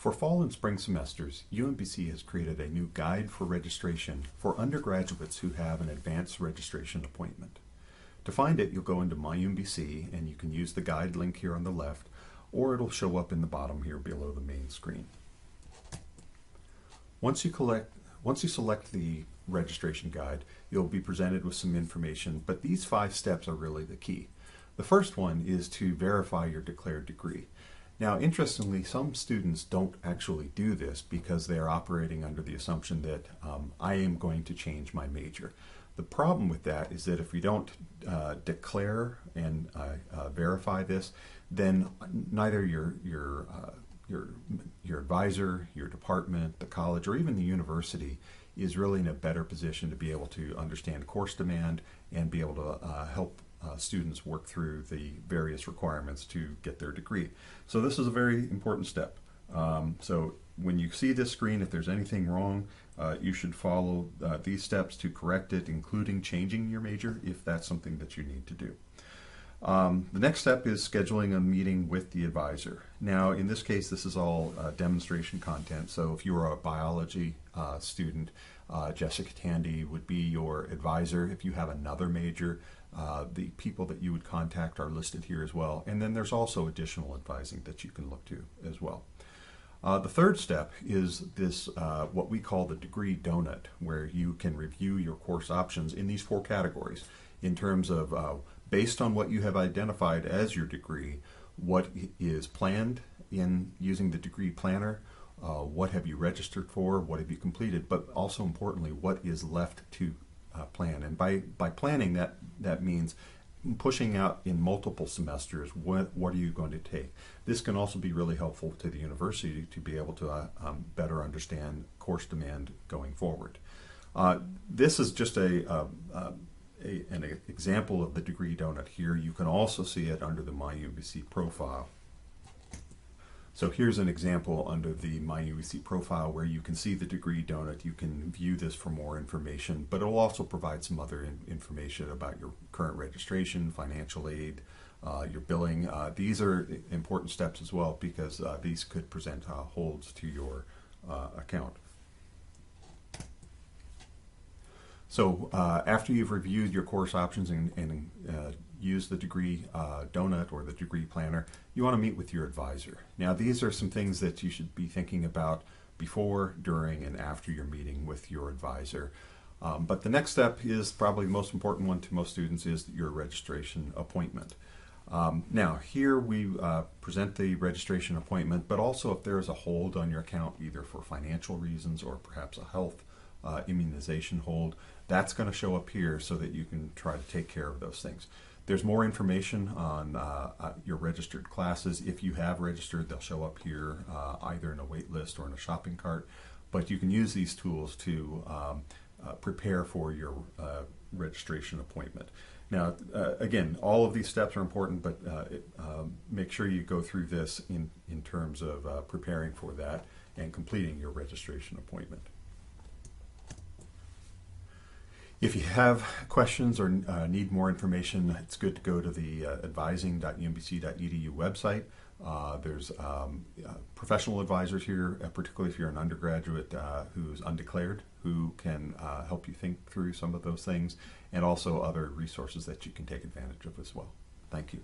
For fall and spring semesters, UMBC has created a new guide for registration for undergraduates who have an advanced registration appointment. To find it, you'll go into myUMBC and you can use the guide link here on the left, or it'll show up in the bottom here below the main screen. Once you select the registration guide, you'll be presented with some information, but these 5 steps are really the key. The first one is to verify your declared degree. Now, interestingly, some students don't actually do this because they are operating under the assumption that I am going to change my major. The problem with that is that if we don't declare and verify this, then neither your advisor, your department, the college, or even the university is really in a better position to be able to understand course demand and be able to help students work through the various requirements to get their degree. So this is a very important step. So when you see this screen, if there's anything wrong, you should follow these steps to correct it, including changing your major if that's something that you need to do. The next step is scheduling a meeting with the advisor. Now, in this case, this is all demonstration content. So if you are a biology student, Jessica Tandy would be your advisor. If you have another major, the people that you would contact are listed here as well. And then there's also additional advising that you can look to as well. The third step is this, what we call the degree donut, where you can review your course options in these 4 categories in terms of based on what you have identified as your degree, what is planned in using the degree planner, what have you registered for, what have you completed, but also importantly, what is left to plan. And by planning, that means pushing out in multiple semesters, what are you going to take? This can also be really helpful to the university to be able to better understand course demand going forward. This is just an example of the degree donut here. You can also see it under the myUMBC profile. So here's an example under the myUMBC profile where you can see the degree donut. You can view this for more information, but it will also provide some other information about your current registration, financial aid, your billing. These are important steps as well because these could present holds to your account. So after you've reviewed your course options and used the degree donut or the degree planner, you want to meet with your advisor. Now, these are some things that you should be thinking about before, during, and after your meeting with your advisor. But the next step is probably the most important one to most students is your registration appointment. Now, here we present the registration appointment, but also if there is a hold on your account, either for financial reasons or perhaps a health immunization hold, that's going to show up here so that you can try to take care of those things. There's more information on your registered classes. If you have registered, they'll show up here either in a wait list or in a shopping cart, but you can use these tools to prepare for your registration appointment. Now, again, all of these steps are important, but make sure you go through this in terms of preparing for that and completing your registration appointment. If you have questions or need more information, it's good to go to the advising.umbc.edu website. There's professional advisors here, particularly if you're an undergraduate who's undeclared, who can help you think through some of those things, and also other resources that you can take advantage of as well. Thank you.